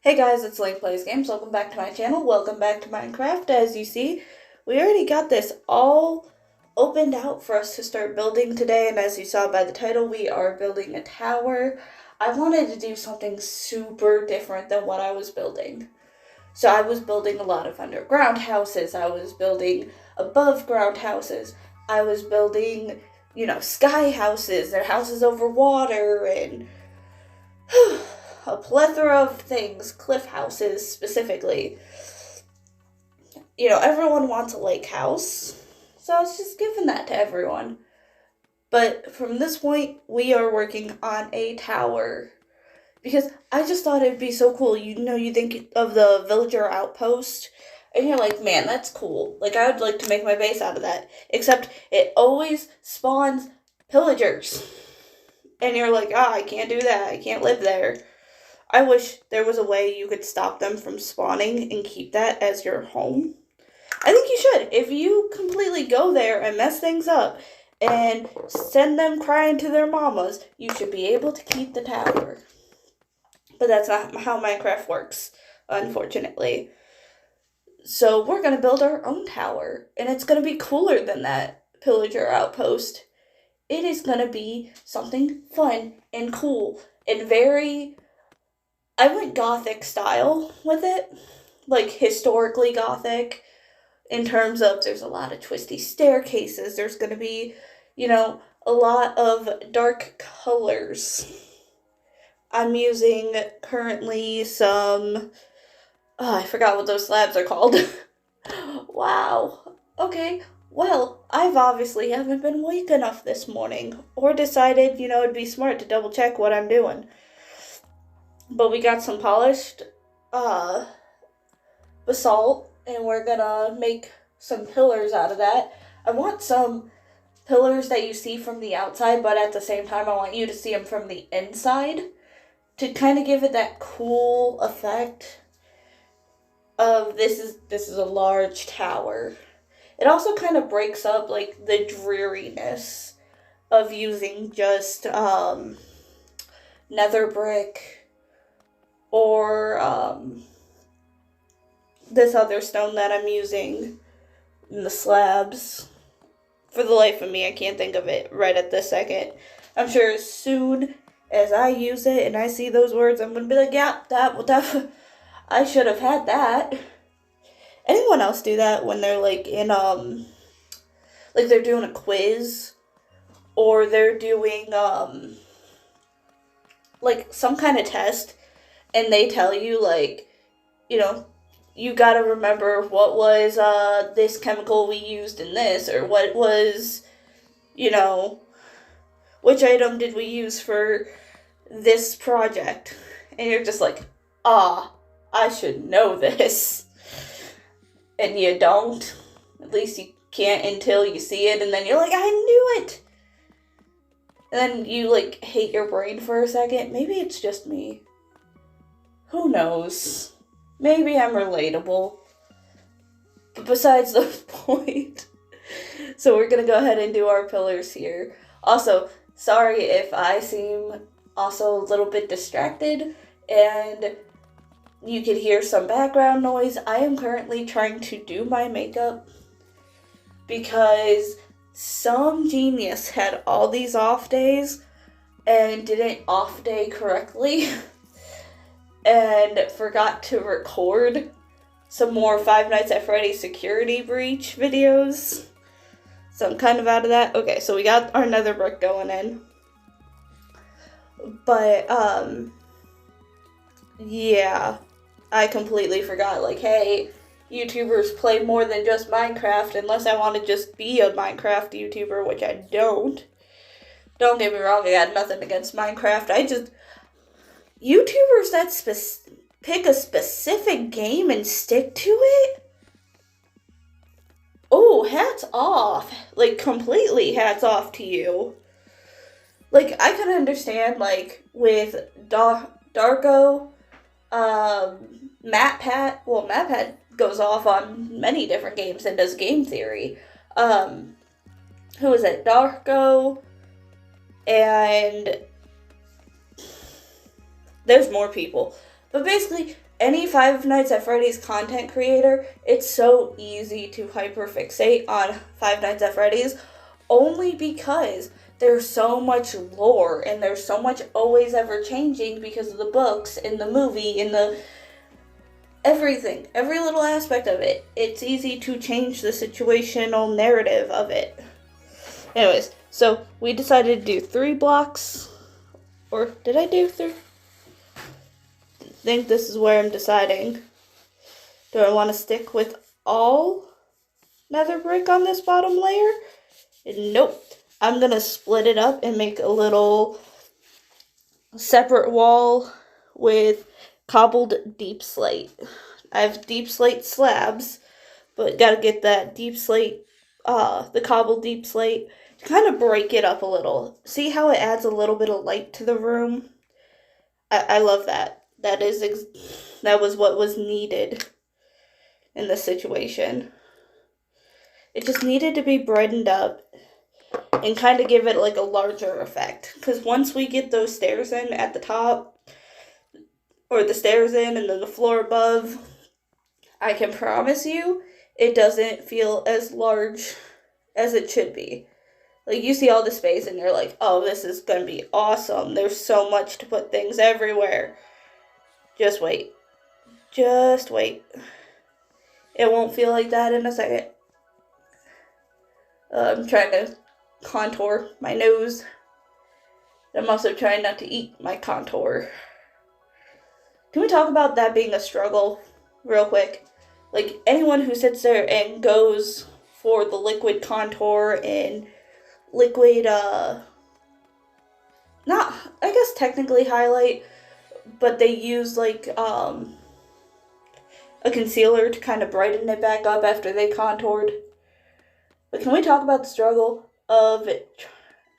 Hey guys, it's Lynk Plays Games. Welcome back to my channel. Welcome back to Minecraft. As you see, we already got this all opened out for us to start building today, and as you saw by the title, we are building a tower. I wanted to do something super different than what I was building. So I was building a lot of underground houses. I was building above ground houses. I was building, sky houses. They're houses over water and a plethora of things, cliff houses specifically. Everyone wants a lake house, so I was just giving that to everyone. But from this point, we are working on a tower. Because I just thought it'd be so cool. You think of the villager outpost, and you're like, man, that's cool. Like, I would like to make my base out of that. Except it always spawns pillagers. And you're like, I can't do that. I can't live there. I wish there was a way you could stop them from spawning and keep that as your home. I think you should. If you completely go there and mess things up and send them crying to their mamas, you should be able to keep the tower. But that's not how Minecraft works, unfortunately. So we're going to build our own tower, and it's going to be cooler than that pillager outpost. It is going to be something fun and cool and very... I went gothic style with it, like historically gothic, in terms of there's a lot of twisty staircases, there's going to be, a lot of dark colors. I'm using currently some, I forgot what those slabs are called. Wow. Okay, well, I've obviously haven't been awake enough this morning, or decided, it'd be smart to double check what I'm doing. But we got some polished basalt, and we're gonna make some pillars out of that. I want some pillars that you see from the outside, but at the same time I want you to see them from the inside to kind of give it that cool effect of this is a large tower. It also kind of breaks up like the dreariness of using just nether brick or this other stone that I'm using in the slabs. For the life of me, I can't think of it right at this second. I'm sure as soon as I use it and I see those words, I'm gonna be like, yeah, that I should have had that. Anyone else do that when they're like in like they're doing a quiz or they're doing like some kind of test, and they tell you, like, you gotta remember what was this chemical we used in this, or what was, which item did we use for this project? And you're just like, I should know this. And you don't. At least you can't until you see it, and then you're like, I knew it! And then you, like, hate your brain for a second. Maybe it's just me. Who knows? Maybe I'm relatable. But besides the point. So we're gonna go ahead and do our pillars here. Also, sorry if I seem also a little bit distracted and you could hear some background noise. I am currently trying to do my makeup because some genius had all these off days and didn't off day correctly. And forgot to record some more Five Nights at Freddy's security breach videos. So I'm kind of out of that. Okay, so we got our nether brick going in. But, yeah. I completely forgot, like, hey, YouTubers play more than just Minecraft, unless I want to just be a Minecraft YouTuber, which I don't. Don't get me wrong, I got nothing against Minecraft. YouTubers that pick a specific game and stick to it? Oh, hats off. Like, completely hats off to you. Like, I can understand, like, with Darko, MatPat goes off on many different games and does game theory. Who is it? Darko, and there's more people. But basically, any Five Nights at Freddy's content creator, it's so easy to hyperfixate on Five Nights at Freddy's only because there's so much lore and there's so much always ever changing because of the books and the movie and the everything, every little aspect of it. It's easy to change the situational narrative of it. Anyways, so we decided to do 3 blocks. Or did I do 3? I think this is where I'm deciding. Do I want to stick with all nether brick on this bottom layer? Nope. I'm going to split it up and make a little separate wall with cobbled deep slate. I have deep slate slabs, but gotta get that deep slate, the cobbled deep slate, to kind of break it up a little. See how it adds a little bit of light to the room? I love that. That was what was needed in this situation. It just needed to be brightened up and kind of give it like a larger effect. Because once we get those stairs in at the top, or the stairs in and then the floor above, I can promise you it doesn't feel as large as it should be. Like, you see all the space and you're like, oh, this is going to be awesome. There's so much to put things everywhere. Just wait. Just wait. It won't feel like that in a second. I'm trying to contour my nose. I'm also trying not to eat my contour. Can we talk about that being a struggle real quick? Like, anyone who sits there and goes for the liquid contour and liquid, not, I guess technically highlight, but they use, like, a concealer to kind of brighten it back up after they contoured. But can we talk about the struggle of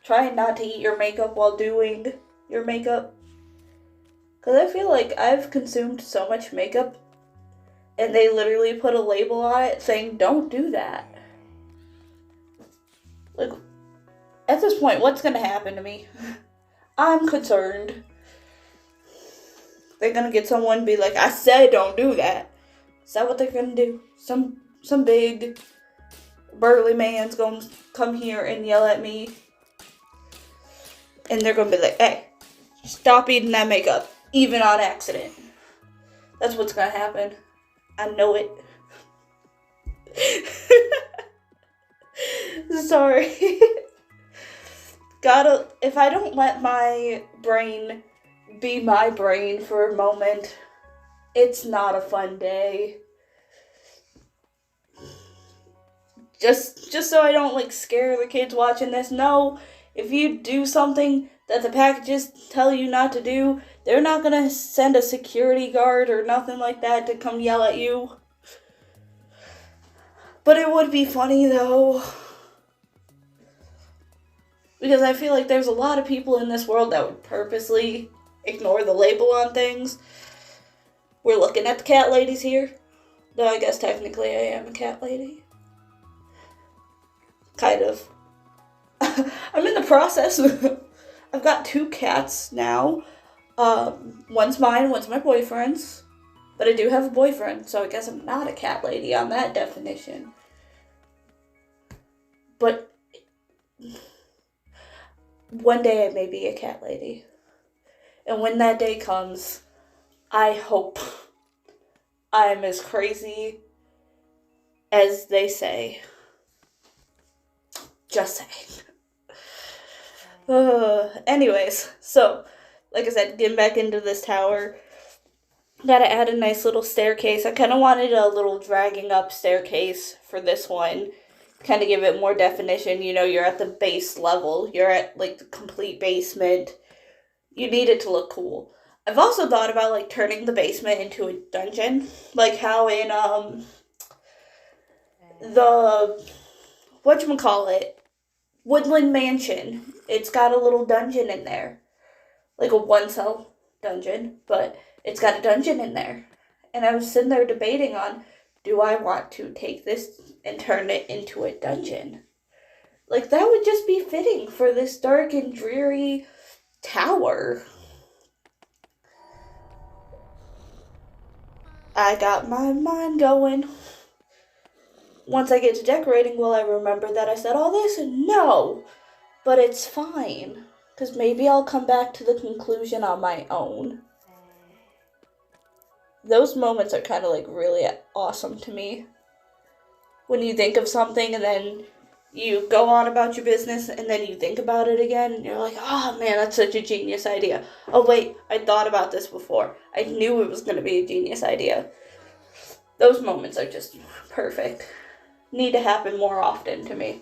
trying not to eat your makeup while doing your makeup? Because I feel like I've consumed so much makeup and they literally put a label on it saying, don't do that. Like, at this point, what's going to happen to me? I'm concerned. They're going to get someone and be like, I said don't do that. Is that what they're going to do? Some big burly man's going to come here and yell at me. And they're going to be like, hey, stop eating that makeup. Even on accident. That's what's going to happen. I know it. Sorry. If I don't let my brain be my brain for a moment, it's not a fun day. Just so I don't, like, scare the kids watching this. No, if you do something that the packages tell you not to do, they're not gonna send a security guard or nothing like that to come yell at you. But it would be funny, though. Because I feel like there's a lot of people in this world that would purposely ignore the label on things. We're looking at the cat ladies here. Though I guess technically I am a cat lady. Kind of. I'm in the process. I've got 2 cats now. One's mine, one's my boyfriend's. But I do have a boyfriend, so I guess I'm not a cat lady on that definition. But one day I may be a cat lady. And when that day comes, I hope I'm as crazy as they say. Just saying. Anyways, so, like I said, getting back into this tower, gotta add a nice little staircase. I kind of wanted a little dragging up staircase for this one, kind of give it more definition. You know, you're at the base level, you're at, like, the complete basement. You need it to look cool. I've also thought about, like, turning the basement into a dungeon, like how in, the, whatchamacallit, Woodland Mansion. It's got a little dungeon in there. Like a 1-cell dungeon, but it's got a dungeon in there. And I was sitting there debating on, do I want to take this and turn it into a dungeon? Like, that would just be fitting for this dark and dreary tower. I got my mind going. Once I get to decorating, will I remember that I said all this? No, but it's fine, because maybe I'll come back to the conclusion on my own. Those moments are kind of like really awesome to me. When you think of something and then you go on about your business and then you think about it again and you're like, oh man, that's such a genius idea. Oh wait, I thought about this before. I knew it was going to be a genius idea. Those moments are just perfect. Need to happen more often to me.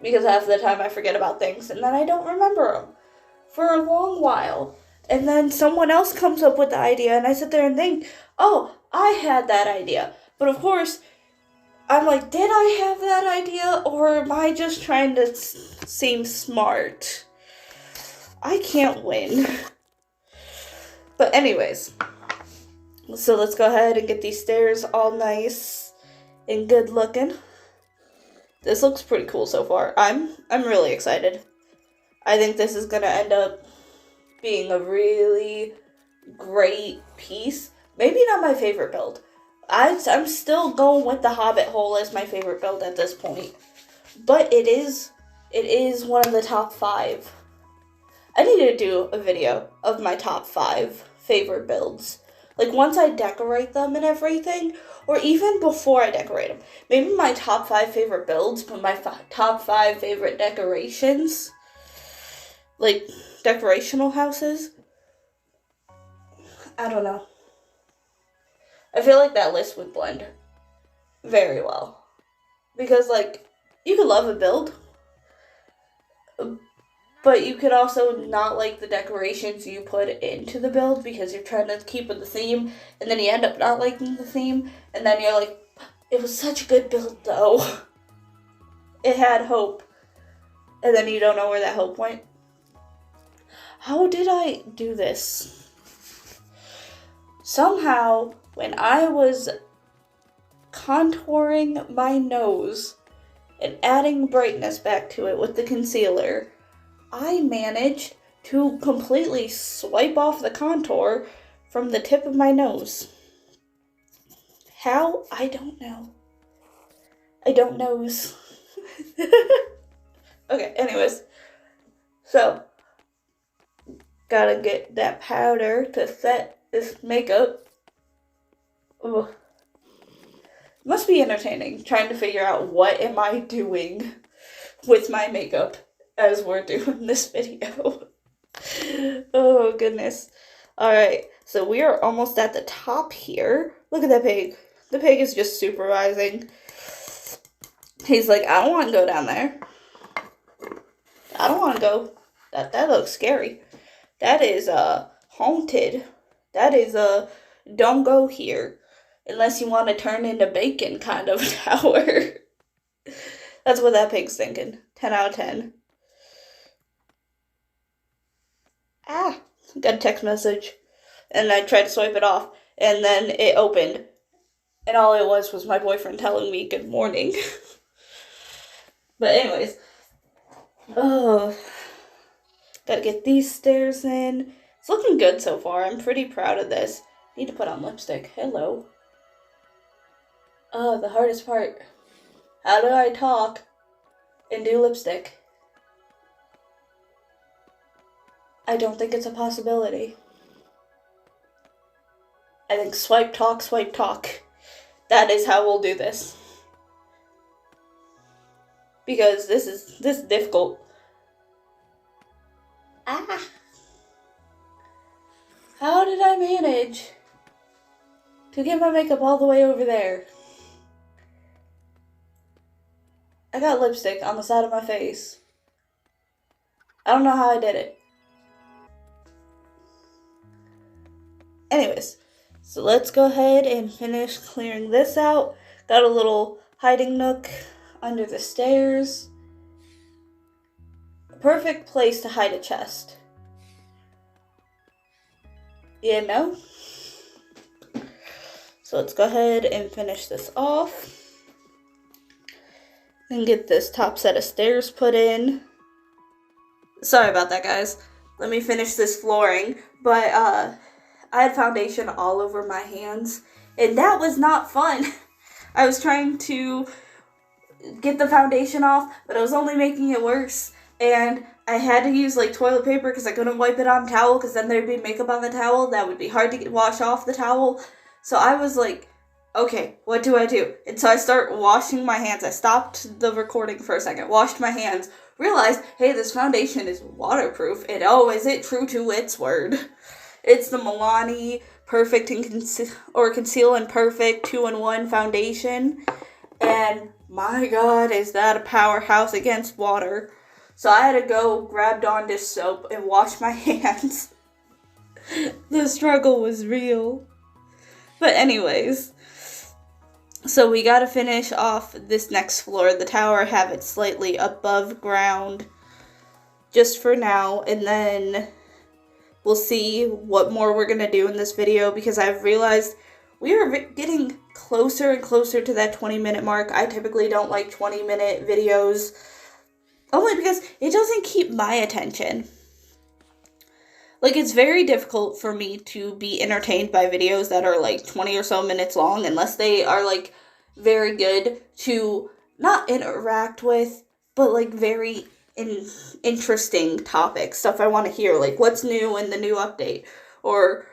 Because half the time I forget about things and then I don't remember them for a long while. And then someone else comes up with the idea and I sit there and think, oh, I had that idea. But of course, I'm like, did I have that idea or am I just trying to seem smart? I can't win. But anyways, so let's go ahead and get these stairs all nice and good looking. This looks pretty cool so far. I'm really excited. I think this is going to end up being a really great piece. Maybe not my favorite build. I'm still going with the Hobbit hole as my favorite build at this point. But it is one of the top 5. I need to do a video of my top 5 favorite builds. Like once I decorate them and everything, or even before I decorate them. Maybe my top 5 favorite builds, but my top 5 favorite decorations. Like decorational houses. I don't know. I feel like that list would blend very well. Because, like, you could love a build, but you could also not like the decorations you put into the build because you're trying to keep with the theme, and then you end up not liking the theme, and then you're like, it was such a good build, though. It had hope. And then you don't know where that hope went. How did I do this? Somehow, when I was contouring my nose and adding brightness back to it with the concealer, I managed to completely swipe off the contour from the tip of my nose. How? I don't know. I don't knows. Okay, anyways. So, gotta get that powder to set this makeup. Ugh. Must be entertaining trying to figure out what am I doing with my makeup as we're doing this video. Oh goodness. Alright, so we are almost at the top here. Look at that pig. The pig is just supervising. He's like, I don't want to go down there. I don't want to go. That looks scary. That is haunted. That is don't go here. Unless you want to turn into bacon kind of tower. That's what that pig's thinking. 10 out of 10. Ah, got a text message. And I tried to swipe it off. And then it opened. And all it was my boyfriend telling me good morning. But anyways. Oh. Gotta get these stairs in. It's looking good so far. I'm pretty proud of this. Need to put on lipstick. Hello. Oh, the hardest part. How do I talk and do lipstick? I don't think it's a possibility. I think swipe talk, swipe talk. That is how we'll do this. Because this is difficult. Ah! How did I manage to get my makeup all the way over there? I got lipstick on the side of my face. I don't know how I did it. Anyways, so let's go ahead and finish clearing this out. Got a little hiding nook under the stairs. A perfect place to hide a chest. You know? So let's go ahead and finish this off. And get this top set of stairs put in. Sorry about that, guys. Let me finish this flooring. But I had foundation all over my hands, and that was not fun. I was trying to get the foundation off, but I was only making it worse, and I had to use like toilet paper because I couldn't wipe it on a towel because then there'd be makeup on the towel that would be hard to wash off the towel. So I was like, okay, what do I do? And so I start washing my hands. I stopped the recording for a second, washed my hands, realized, hey, this foundation is waterproof. And oh, is it true to its word? It's the Milani Perfect and Conceal and Perfect 2-in-1 foundation. And my God, is that a powerhouse against water. So I had to go grab Dawn dish soap and wash my hands. The struggle was real. But anyways, so we gotta finish off this next floor, the tower, have it slightly above ground just for now, and then we'll see what more we're gonna do in this video because I've realized we are getting closer and closer to that 20-minute mark. I typically don't like 20-minute videos only because it doesn't keep my attention. Like, it's very difficult for me to be entertained by videos that are, like, 20 or so minutes long unless they are, like, very good to not interact with, but, like, very interesting topics, stuff I want to hear, like, what's new in the new update, or,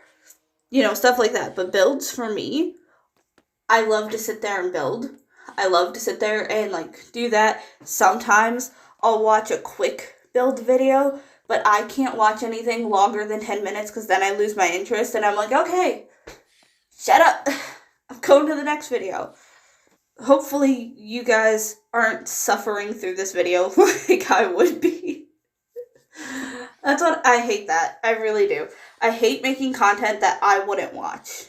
you know, stuff like that. But builds, for me, I love to sit there and build. I love to sit there and, like, do that. Sometimes I'll watch a quick build video, but I can't watch anything longer than 10 minutes because then I lose my interest and I'm like, okay, shut up. I'm going to the next video. Hopefully you guys aren't suffering through this video like I would be. That's what I hate that. I really do. I hate making content that I wouldn't watch.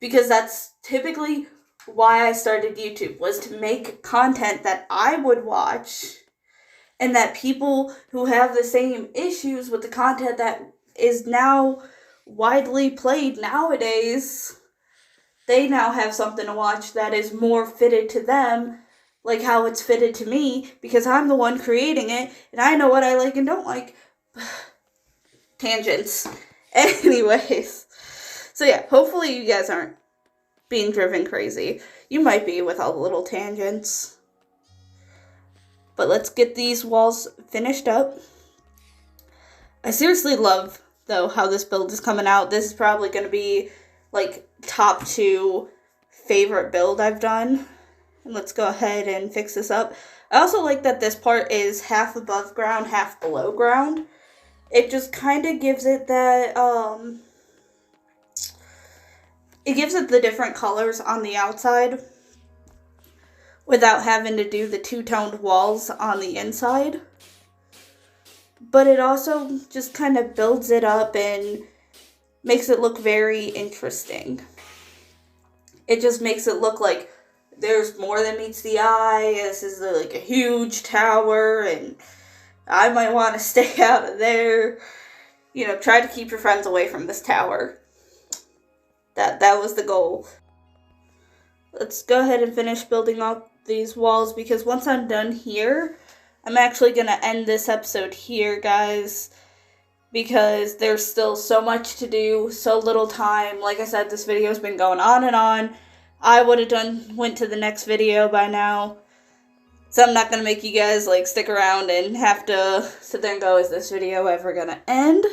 Because that's typically why I started YouTube, was to make content that I would watch. And that people who have the same issues with the content that is now widely played nowadays, they now have something to watch that is more fitted to them, like how it's fitted to me, because I'm the one creating it, and I know what I like and don't like. Tangents. Anyways. So yeah, hopefully you guys aren't being driven crazy. You might be with all the little tangents. But let's get these walls finished up. I seriously love, though, how this build is coming out. This is probably going to be, like, top 2 favorite build I've done. And let's go ahead and fix this up. I also like that this part is half above ground, half below ground. It just kind of gives it that, it gives it the different colors on the outside, without having to do the two-toned walls on the inside. But it also just kind of builds it up and makes it look very interesting. It just makes it look like there's more than meets the eye. This is like a huge tower and I might want to stay out of there. You know, try to keep your friends away from this tower. That was the goal. Let's go ahead and finish building up these walls, because once I'm done here, I'm actually going to end this episode here, guys, because there's still so much to do, so little time. Like I said, this video's been going on and on. I would have went to the next video by now, so I'm not going to make you guys, like, stick around and have to sit there and go, is this video ever going to end?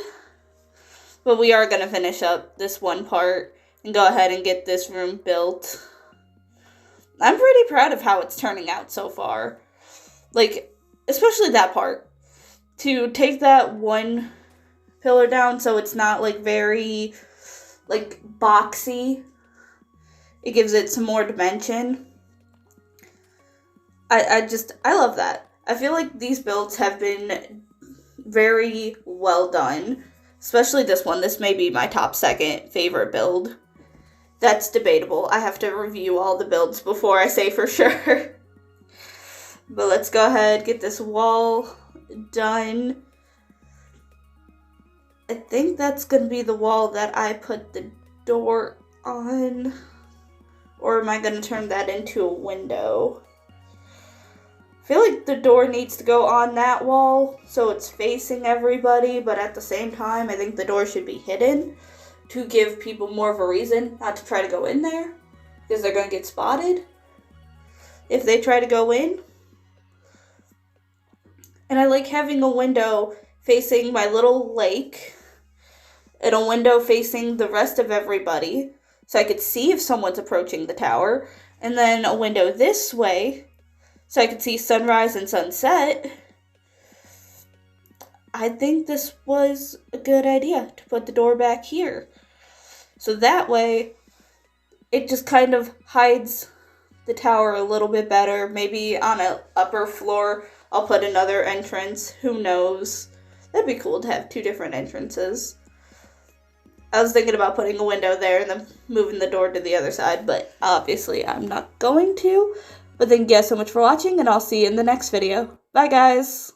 But we are going to finish up this one part and go ahead and get this room built. I'm pretty proud of how it's turning out so far. Like, especially that part. To take that one pillar down so it's not, like, very, like, boxy. It gives it some more dimension. I love that. I feel like these builds have been very well done. Especially this one. This may be my top 2nd favorite build. That's debatable. I have to review all the builds before I say for sure. But let's go ahead, get this wall done. I think that's going to be the wall that I put the door on. Or am I going to turn that into a window? I feel like the door needs to go on that wall so it's facing everybody, but at the same time, I think the door should be hidden. to give people more of a reason not to try to go in there, because they're going to get spotted if they try to go in. And I like having a window facing my little lake and a window facing the rest of everybody, so I could see if someone's approaching the tower, and then a window this way so I could see sunrise and sunset. I think this was a good idea to put the door back here. So that way, it just kind of hides the tower a little bit better. Maybe on an upper floor, I'll put another entrance. Who knows? That'd be cool to have 2 different entrances. I was thinking about putting a window there and then moving the door to the other side, but obviously I'm not going to. But thank you guys so much for watching, and I'll see you in the next video. Bye, guys!